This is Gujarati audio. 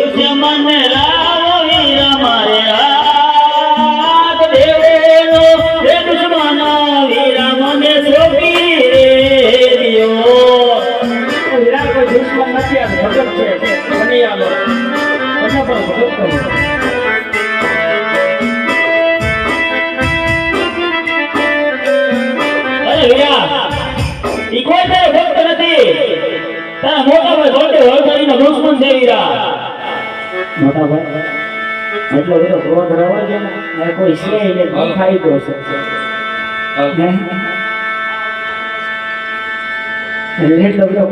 દુશ્મન લાવો વીરા મારે હાથ દેવેનો હે દુશ્મન વીરા મને સોંપી રે દિયો વીરા કોઈ દુશ્મન નથી આ ભગત છે બની આલો તમે પણ ભગત કરો અરે વીરા ઈ કોઈ તારો ભક્ત નથી તારા મોટા ભાઈ જોડે વળગાડીનો દુશ્મન છે વીરા મોટા ભાઈ એટલો બધો ક્રોધ રવા છે ને કોઈ છે એટલે ખાઈ દો છે એટલો બધો